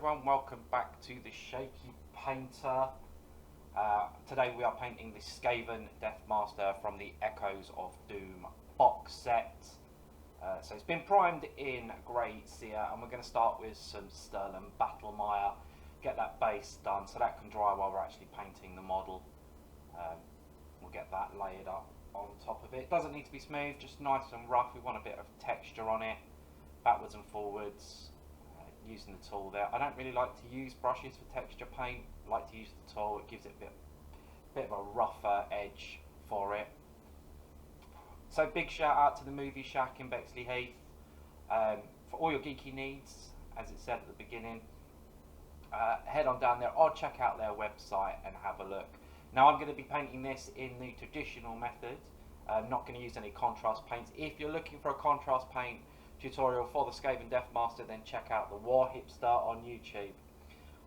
everyone, welcome back to the Shaky Painter. Today we are painting the Skaven Deathmaster from the Echoes of Doom box set. So it's been primed in grey cere, and we're going to start with some Sterling Battlemire, get that base done so that can dry while we're actually painting the model. We'll get that layered up on top of it. Doesn't need to be smooth, just nice and rough. We want a bit of texture on it, backwards and forwards. Using the tool there. I don't really like to use brushes for texture paint. I like to use the tool. It gives it a bit of a rougher edge for it. So big shout out to the Movie Shack in Bexley Heath for all your geeky needs, as it said at the beginning. Head on down there or check out their website and have a look. Now I'm going to be painting this in the traditional method. I'm not going to use any contrast paints. If you're looking for a contrast paint tutorial for the Skaven Deathmaster, then check out the War Hipster on YouTube.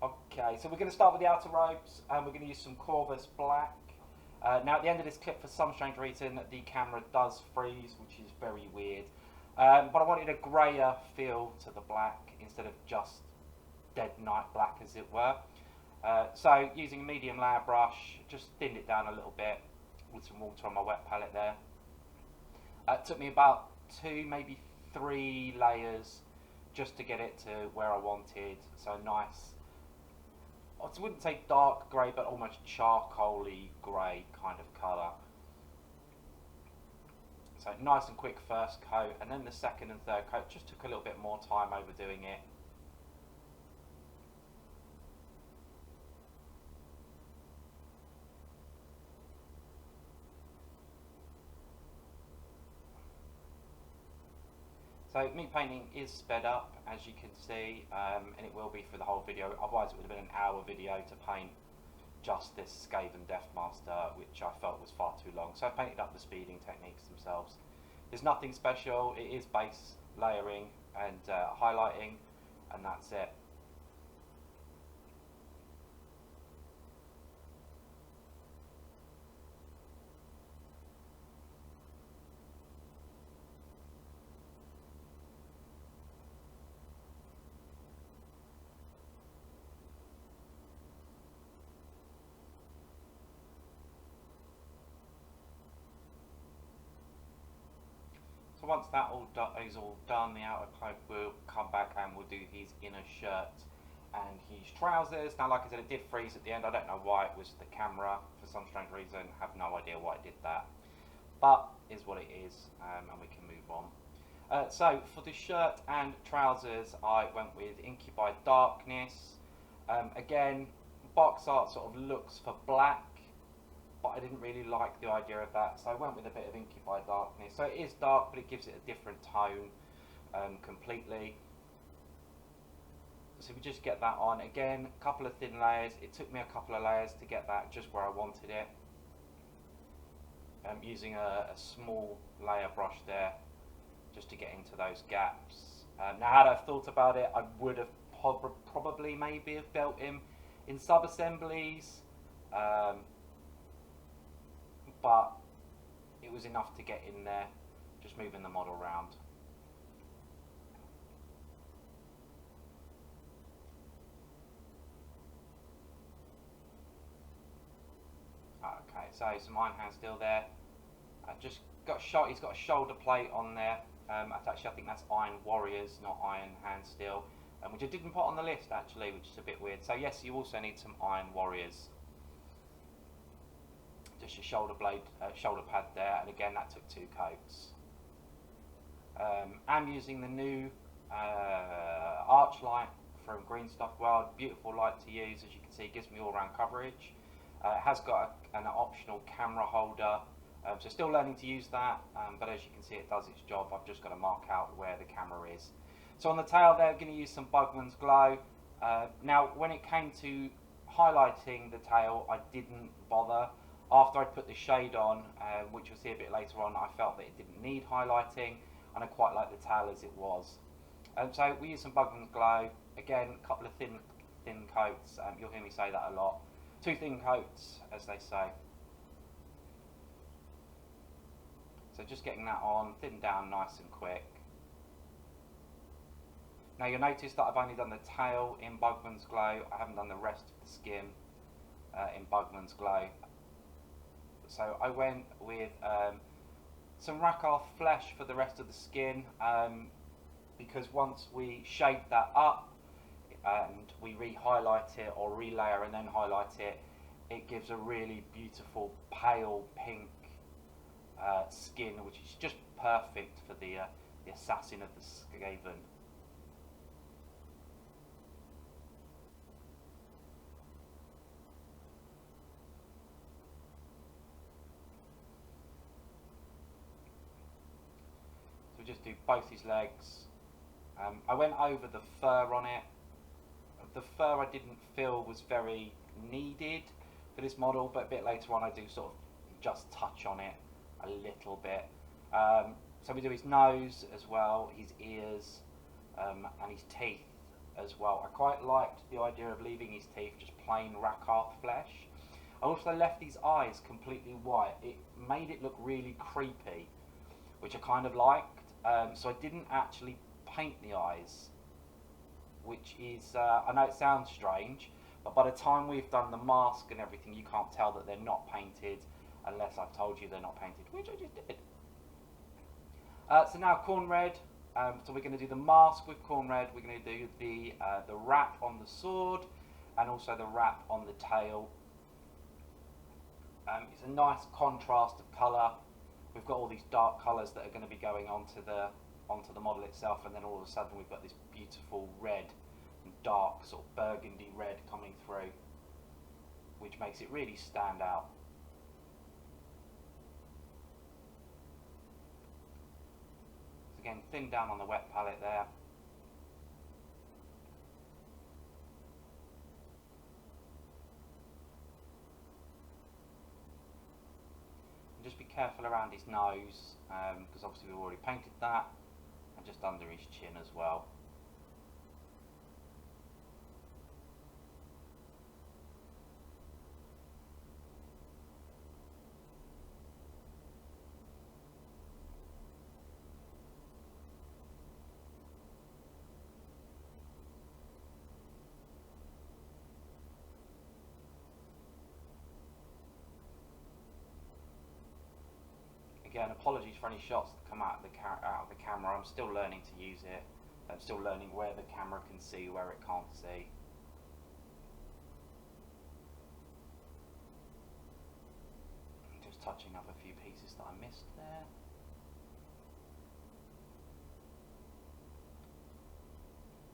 Okay, so we're going to start with the outer robes, and we're going to use some Corvus Black. Now at the end of this clip, for some strange reason, the camera does freeze, which is very weird. But I wanted a greyer feel to the black instead of just dead night black, as it were. So using a medium layer brush, just thinned it down a little bit with some water on my wet palette there. It took me about 2, maybe 3 layers just to get it to where I wanted. So nice, I wouldn't say dark grey, but almost charcoaly grey kind of colour. So nice and quick first coat, and then the second and third coat just took a little bit more time overdoing it. So me painting is sped up, as you can see, and it will be for the whole video. Otherwise it would have been an hour video to paint just this Skaven Deathmaster, which I felt was far too long. So I painted up the speeding techniques themselves. There's nothing special. It is base layering and highlighting, and that's it. So once that is all done, the outer cloak will come back and we'll do his inner shirt and his trousers. Now, like I said, it did freeze at the end. I don't know why. It was the camera for some strange reason. I have no idea why it did that, but is what it is, and we can move on. So for the shirt and trousers, I went with Incubi Darkness. Again, box art sort of looks for black, but I didn't really like the idea of that, so I went with a bit of Incubi Darkness. So it is dark, but it gives it a different tone completely. So we just get that on. Again, a couple of thin layers. It took me a couple of layers to get that just where I wanted it. I'm using a small layer brush there just to get into those gaps. Now, had I thought about it, I would have probably maybe have built him in sub-assemblies. But it was enough to get in there, just moving the model around. Okay, so some Iron Hand still there. Just got shot. He's got a shoulder plate on there. Actually, I think that's Iron Warriors, not Iron Hand Steel, which I didn't put on the list actually, which is a bit weird. So yes, you also need some Iron Warriors. Just your shoulder blade, shoulder pad there, and again that took 2 coats. I'm using the new arch light from Greenstuff World. Beautiful light to use, as you can see. It gives me all round coverage. It has got an optional camera holder, so still learning to use that, but as you can see it does its job. I've just got to mark out where the camera is. So on the tail there, I'm going to use some Bugman's Glow. Now when it came to highlighting the tail, I didn't bother. After I put the shade on, which you'll see a bit later on, I felt that it didn't need highlighting, and I quite like the tail as it was. So we use some Bugman's Glow. Again, a couple of thin coats. You'll hear me say that a lot. 2 thin coats, as they say. So just getting that on, thin down nice and quick. Now you'll notice that I've only done the tail in Bugman's Glow. I haven't done the rest of the skin in Bugman's Glow. So I went with some Rakarth flesh for the rest of the skin, because once we shade that up and we re-highlight it or relayer and then highlight it, it gives a really beautiful pale pink skin, which is just perfect for the assassin of the Skaven. So we just do both his legs. I went over the fur on it. The fur I didn't feel was very needed for this model, but a bit later on I do sort of just touch on it a little bit. So we do his nose as well, his ears, and his teeth as well. I quite liked the idea of leaving his teeth just plain Rakarth flesh. I also left his eyes completely white. It made it look really creepy, which I kind of liked. So I didn't actually paint the eyes, which is, I know it sounds strange, but by the time we've done the mask and everything, you can't tell that they're not painted unless I've told you they're not painted, which I just did. So now corn red. So we're going to do the mask with corn red. We're going to do the wrap on the sword and also the wrap on the tail. It's a nice contrast of colour. We've got all these dark colours that are going to be going onto the model itself, and then all of a sudden we've got this beautiful red and dark sort of burgundy red coming through, which makes it really stand out. So again, thin down on the wet palette there. And just be careful around his nose, because obviously we've already painted that, and just under his chin as well. Again, apologies for any shots that come out of the camera. I'm still learning to use it. I'm still learning where the camera can see, where it can't see. Just touching up a few pieces that I missed there.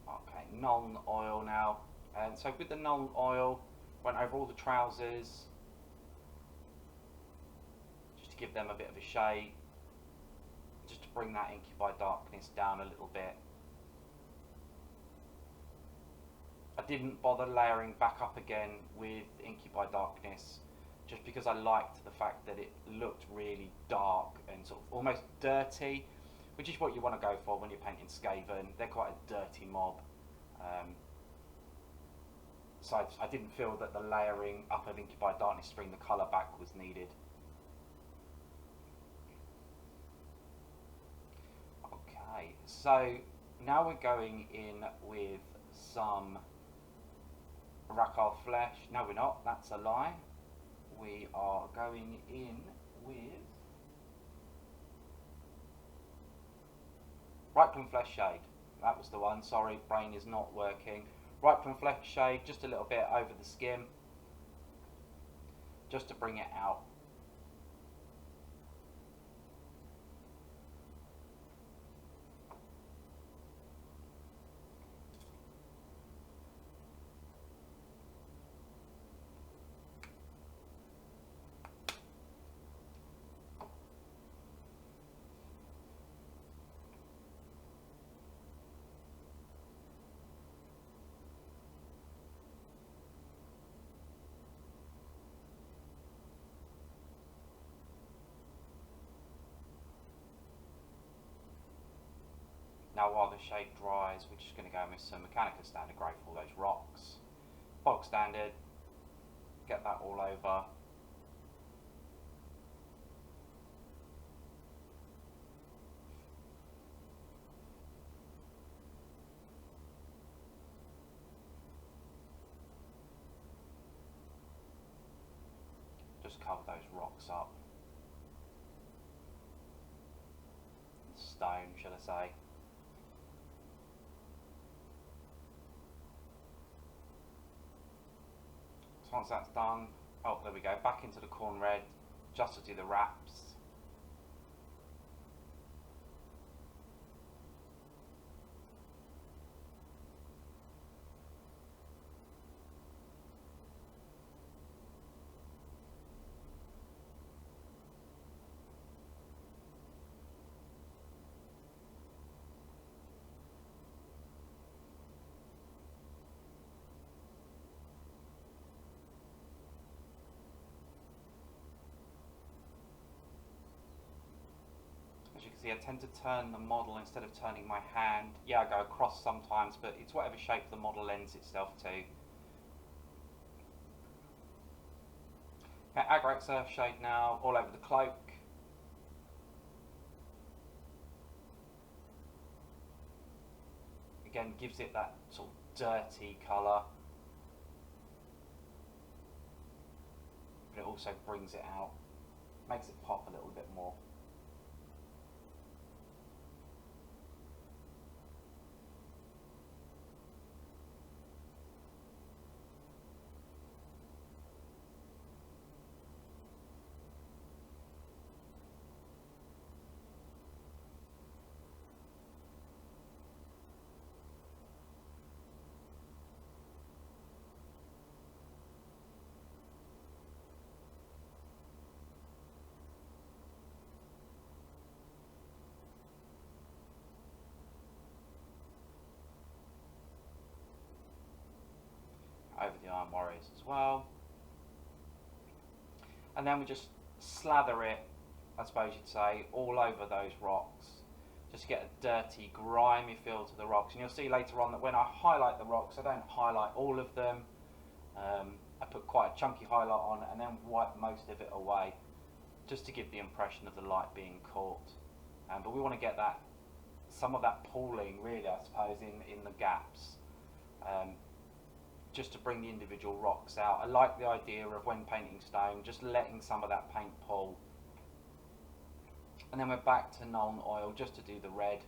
Okay, Nuln oil now. And so with the Nuln oil, went over all the trousers, give them a bit of a shade, just to bring that inky by darkness down a little bit. I didn't bother layering back up again with inky by darkness, just because I liked the fact that it looked really dark and sort of almost dirty, which is what you want to go for when you're painting Skaven. They're quite a dirty mob. So I didn't feel that the layering up of inky by darkness to bring the colour back was needed. So now we're going in with some Rakarth flesh. No, we're not. That's a lie. We are going in with Reikland flesh shade. That was the one. Sorry, brain is not working. Reikland flesh shade, just a little bit over the skin, just to bring it out. Now while the shade dries, we're just going to go in with some Mechanica Standard Grey for all those rocks. Bog Standard, get that all over. just cover those rocks up. Stone, should I say. So once that's done, oh, there we go, back into the corn red, just to do the wraps. As you can see, I tend to turn the model instead of turning my hand. Yeah, I go across sometimes, but it's whatever shape the model lends itself to. Okay, Agro Surf shade now all over the cloak. Again, gives it that sort of dirty colour, but it also brings it out, makes it pop a little bit more. Over the Iron Warriors as well. And then we just slather it, I suppose you'd say, all over those rocks, just to get a dirty, grimy feel to the rocks. And you'll see later on that when I highlight the rocks, I don't highlight all of them. I put quite a chunky highlight on and then wipe most of it away, just to give the impression of the light being caught. But we want to get that, some of that pooling, really, I suppose, in the gaps. Just to bring the individual rocks out. I like the idea of when painting stone, just letting some of that paint pool. And then we're back to Nuln Oil just to do the red.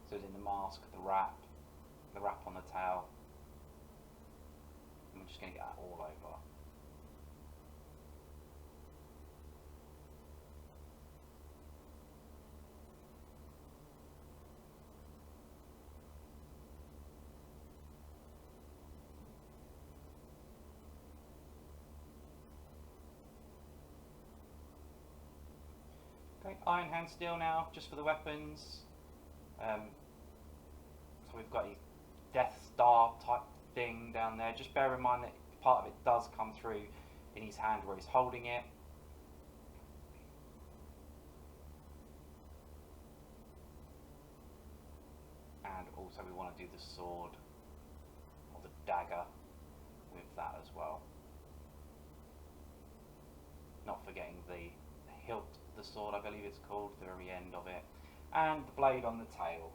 So it's in the mask, the wrap on the tail. I'm just going to get that all over. Okay, Iron Hand Steel now, just for the weapons. So we've got a Death Star type thing down there. Just bear in mind that part of it does come through in his hand where he's holding it. And also we want to do the sword, or the dagger, with that as well. Not forgetting the hilt of the sword, I believe it's called, the very end of it. And the blade on the tail.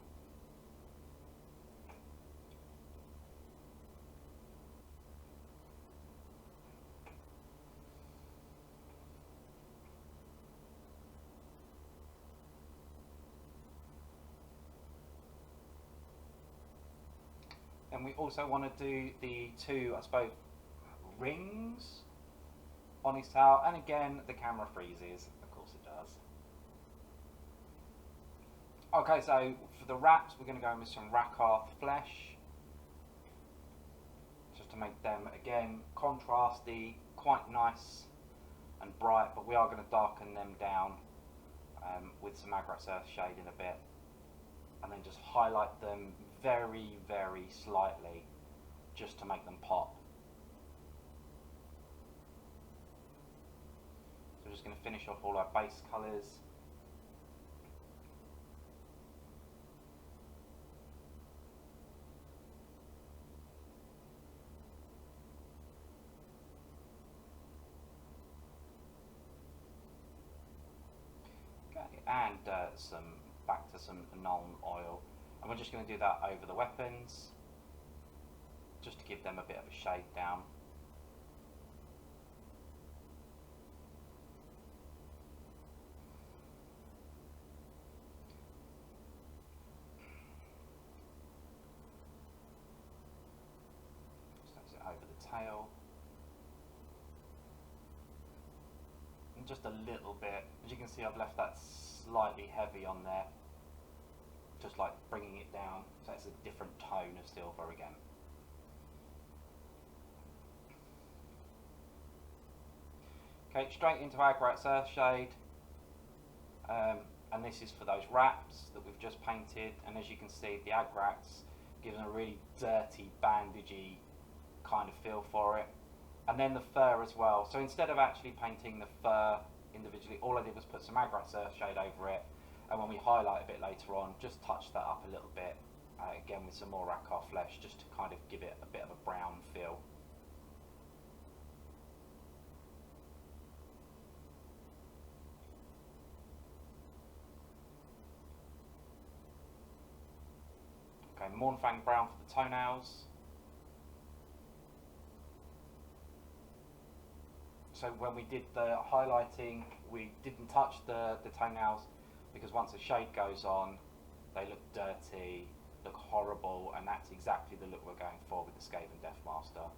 And we also want to do the two, I suppose, rings on his tail. And again, the camera freezes. Of course it does. Okay, so for the wraps, we're going to go in with some Rakarth flesh, just to make them, again, contrasty, quite nice and bright, but we are going to darken them down with some Agros Earth shade in a bit, and then just highlight them very, very slightly, just to make them pop. So we're just going to finish off all our base colours. and back to some Nuln oil, and we're just going to do that over the weapons, just to give them a bit of a shade down. Over the tail, and just a little bit. As you can see, I've left that slightly heavy on there, just like bringing it down, so it's a different tone of silver again. Okay, straight into Agrat's Earthshade, and this is for those wraps that we've just painted, and as you can see, the Agrat's given a really dirty, bandagey kind of feel for it, and then the fur as well. So instead of actually painting the fur individually, all I did was put some Agrat's Earthshade over it, and when we highlight a bit later on, just touch that up a little bit, again with some more Rakkar flesh, just to kind of give it a bit of a brown feel. Okay, Mournfang brown for the toenails. So when we did the highlighting, we didn't touch the toenails, because once the shade goes on, they look dirty, look horrible, and that's exactly the look we're going for with the Skaven Deathmaster.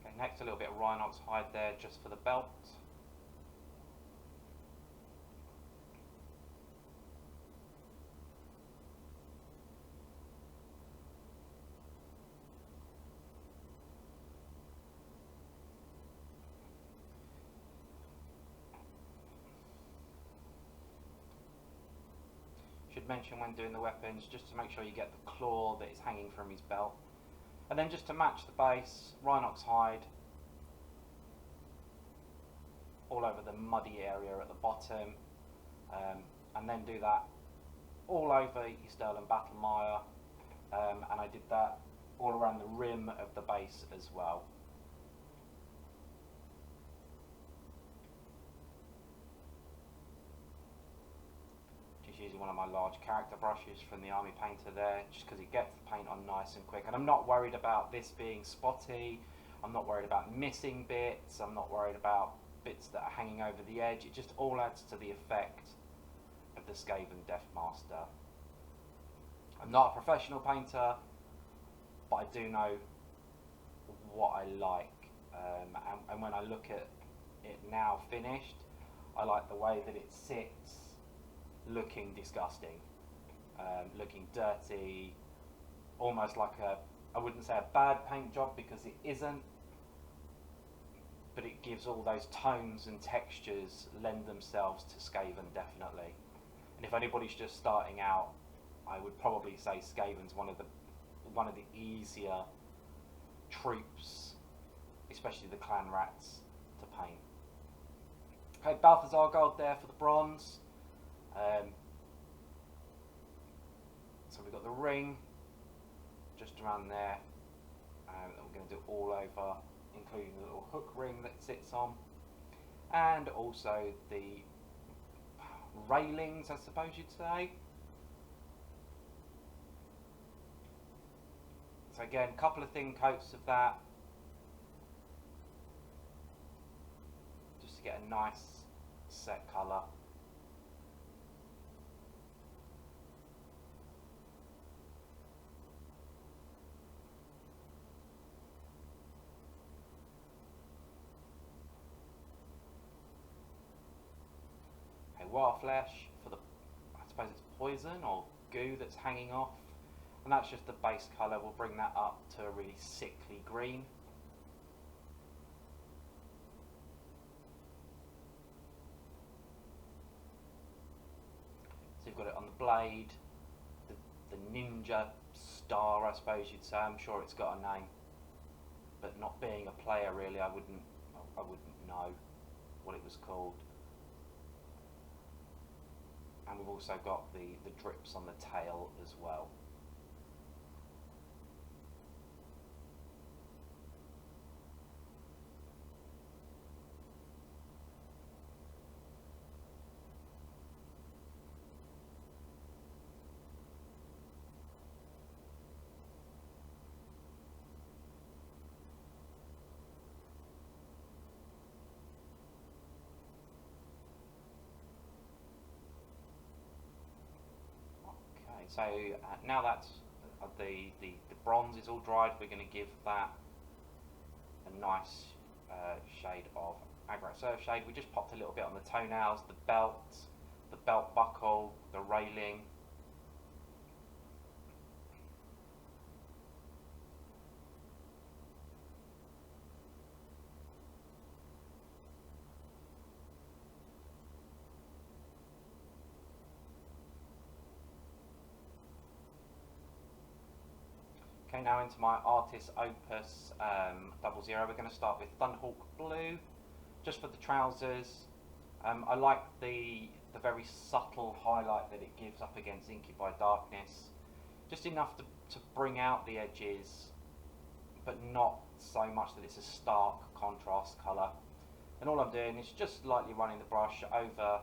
Okay, next a little bit of Rhinox hide there, just for the belt. Should mention when doing the weapons, just to make sure you get the claw that is hanging from his belt, and then just to match the base, Rhinox hide all over the muddy area at the bottom, and then do that all over your Sterling Battlemire, and I did that all around the rim of the base as well. Using one of my large character brushes from the army painter there, just because it gets the paint on nice and quick, and I'm not worried about this being spotty, I'm not worried about missing bits, I'm not worried about bits that are hanging over the edge. It just all adds to the effect of the Skaven Deathmaster. I'm not a professional painter, but I do know what I like, and when I look at it now finished, I like the way that it sits, looking disgusting, looking dirty, almost like I wouldn't say a bad paint job, because it isn't, but it gives all those tones and textures, lend themselves to Skaven, definitely. And if anybody's just starting out, I would probably say Skaven's one of the easier troops, especially the clan rats, to paint. Okay, Balthazar gold there for the bronze. So we've got the ring just around there, that we're going to do all over, including the little hook ring that it sits on, and also the railings, I suppose you'd say. So again, a couple of thin coats of that, just to get a nice set colour. Wild flesh for the, I suppose it's poison or goo that's hanging off, and that's just the base colour. We'll bring that up to a really sickly green. So you've got it on the blade, the ninja star, I suppose you'd say. I'm sure it's got a name, but not being a player really, I wouldn't know what it was called. and we've also got the drips on the tail as well. So now that's the bronze is all dried, we're going to give that a nice shade of Agrat Surf shade. We just popped a little bit on the toenails, the belt buckle, the railing. Okay, now into my Artist Opus 00. We're going to start with Thunderhawk Blue, just for the trousers. I like the very subtle highlight that it gives up against Inky by Darkness. Just enough to bring out the edges, but not so much that it's a stark contrast colour. And all I'm doing is just lightly running the brush over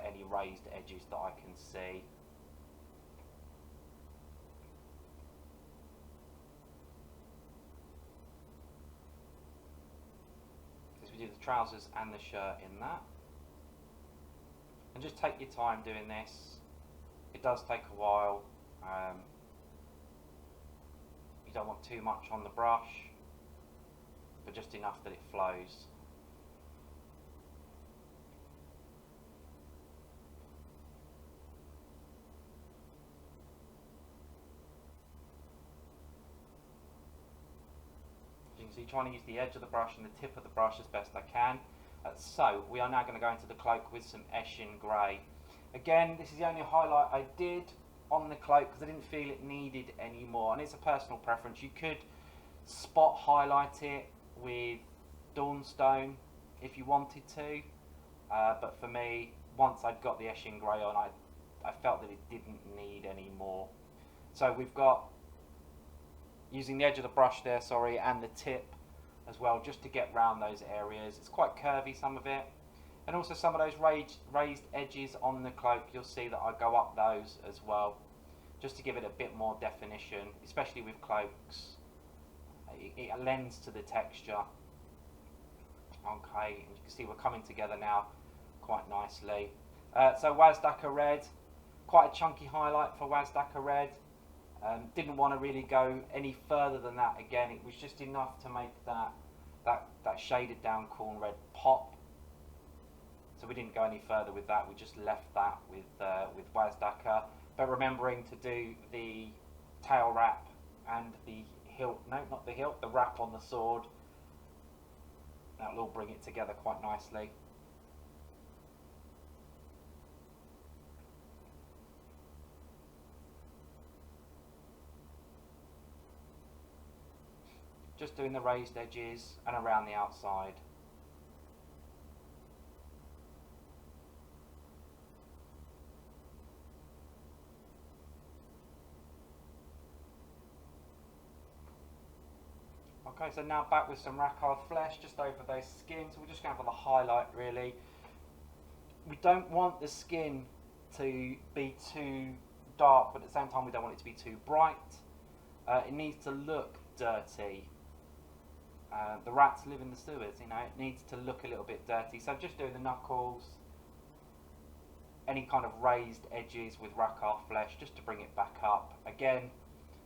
any raised edges that I can see. Do the trousers and the shirt in that, and just take your time doing this. It does take a while. You don't want too much on the brush, but just enough that it flows. So you're trying to use the edge of the brush and the tip of the brush as best I can. So we are now going to go into the cloak with some Eshin Grey. Again, this is the only highlight I did on the cloak because I didn't feel it needed any more, and it's a personal preference. You could spot highlight it with Dawnstone if you wanted to, but for me, once I'd got the Eshin Grey on, I felt that it didn't need any more. So we've got, using the edge of the brush there, and the tip as well, just to get round those areas. It's quite curvy, some of it, and also some of those raised edges on the cloak, you'll see that I go up those as well, just to give it a bit more definition, especially with cloaks. It lends to the texture. Okay, and you can see we're coming together now quite nicely. So Wazdaka Red, quite a chunky highlight for Wazdaka Red. Didn't want to really go any further than that. Again, it was just enough to make that shaded down corn red pop. So we didn't go any further with that. We just left that with Wazdaka, but remembering to do the tail wrap and the hilt. No, not the hilt. The wrap on the sword. That'll all bring it together quite nicely. Just doing the raised edges and around the outside. Okay, so now back with some Rakhar flesh just over those skins. We're just going for the highlight, really. We don't want the skin to be too dark, but at the same time we don't want it to be too bright. It needs to look dirty. The rats live in the sewers, you know, it needs to look a little bit dirty. So just doing the knuckles, any kind of raised edges with Rakhar flesh just to bring it back up. Again,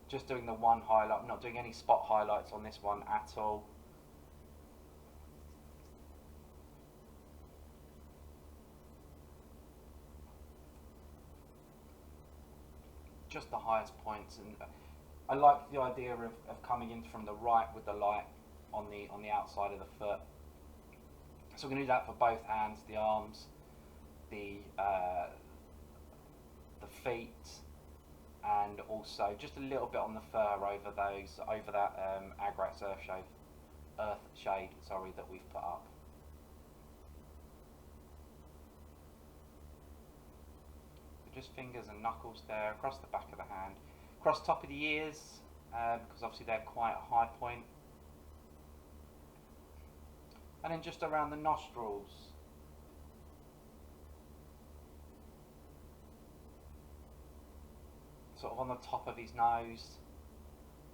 just doing the one highlight. I'm not doing any spot highlights on this one at all. Just the highest points, and I like the idea of coming in from the right with the light on the outside of the foot. So we're going to do that for both hands, the arms, the feet, and also just a little bit on the fur over that Agrat earth shade, sorry, that we've put up. just fingers and knuckles there, across the back of the hand, across top of the ears, because obviously they're quite a high point, and then just around the nostrils. Sort of on the top of his nose,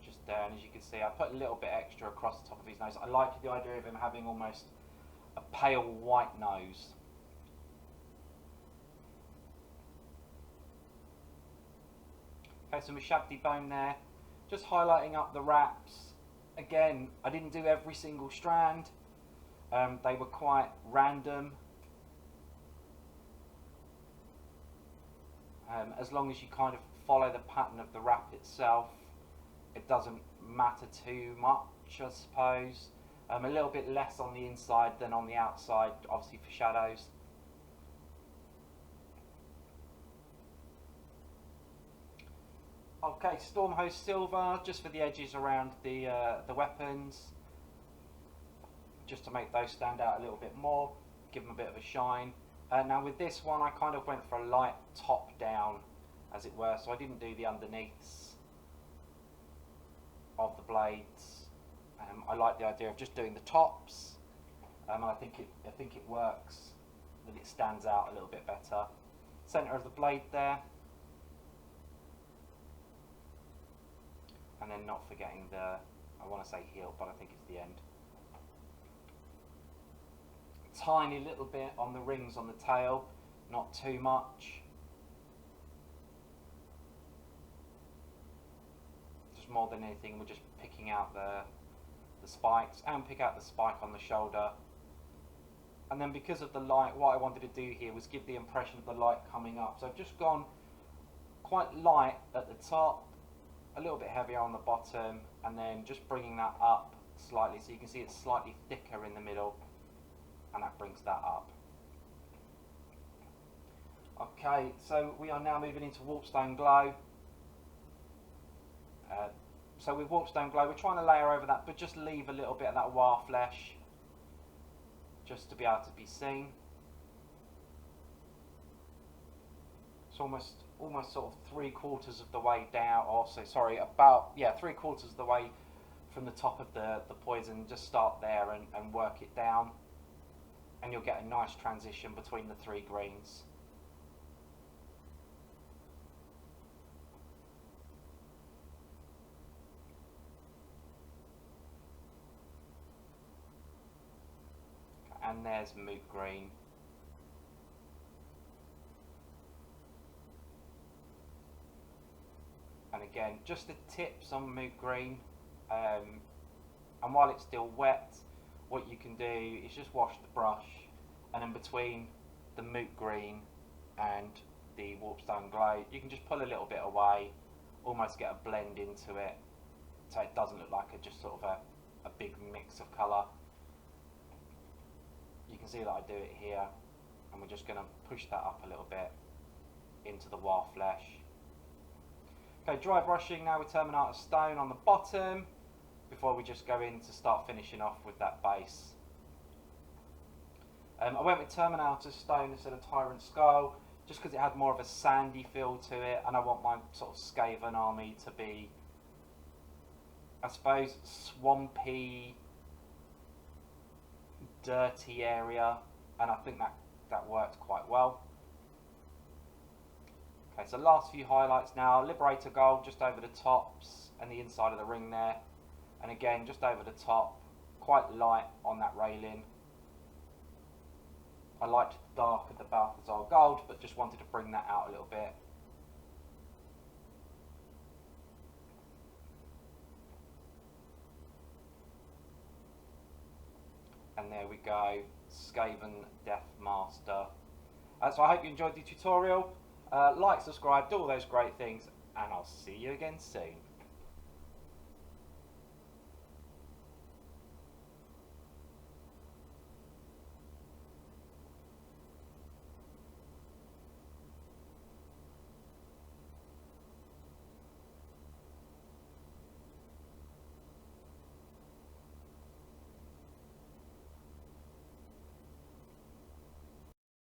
just there, and as you can see I put a little bit extra across the top of his nose. I like the idea of him having almost a pale white nose. Okay, so my shabby bone there, just highlighting up the wraps. Again, I didn't do every single strand, they were quite random. As long as you kind of follow the pattern of the wrap itself, it doesn't matter too much, I suppose. A little bit less on the inside than on the outside, obviously for shadows. Okay, Stormhost Silver, just for the edges around the weapons, just to make those stand out a little bit more, give them a bit of a shine. Now with this one I kind of went for a light top down, as it were, so I didn't do the underneaths of the blades. I like the idea of just doing the tops, and I think it works, that it stands out a little bit better. Centre of the blade there, and then not forgetting the, I want to say heel, but I think it's the end. Tiny little bit on the rings on the tail, not too much. Just more than anything, we're just picking out the spikes, and pick out the spike on the shoulder. And then because of the light, what I wanted to do here was give the impression of the light coming up. So I've just gone quite light at the top, a little bit heavier on the bottom, and then just bringing that up slightly, so you can see it's slightly thicker in the middle, and that brings that up. Okay, so we are now moving into Warpstone Glow. So with Warpstone Glow, we're trying to layer over that, but just leave a little bit of that wire flesh, just to be able to be seen. It's almost sort of 3/4 of the way down, or so sorry, about, yeah, 3/4 of the way from the top of the poison. Just start there and work it down, and you'll get a nice transition between the three greens. And there's Moot Green. And again, just the tips on Moot Green. And while it's still wet, what you can do is just wash the brush, and in between the Moot Green and the Warpstone Glow, you can just pull a little bit away, almost get a blend into it, so it doesn't look like just sort of a big mix of colour. You can see that I do it here, and we're just going to push that up a little bit into the wire flesh. Okay, dry brushing now with Terminator Stone on the bottom, before we just go in to start finishing off with that base. I went with Terminator Stone instead of Tyrant Skull, just because it had more of a sandy feel to it, and I want my sort of Skaven army to be, I suppose, swampy, dirty area, and I think that worked quite well. Okay, so last few highlights now. Liberator Gold just over the tops and the inside of the ring there, and again just over the top, quite light on that railing. I liked the dark of the Balthazar Gold, but just wanted to bring that out a little bit. And there we go, Skaven Deathmaster. So I hope you enjoyed the tutorial. Like, subscribe, do all those great things, and I'll see you again soon.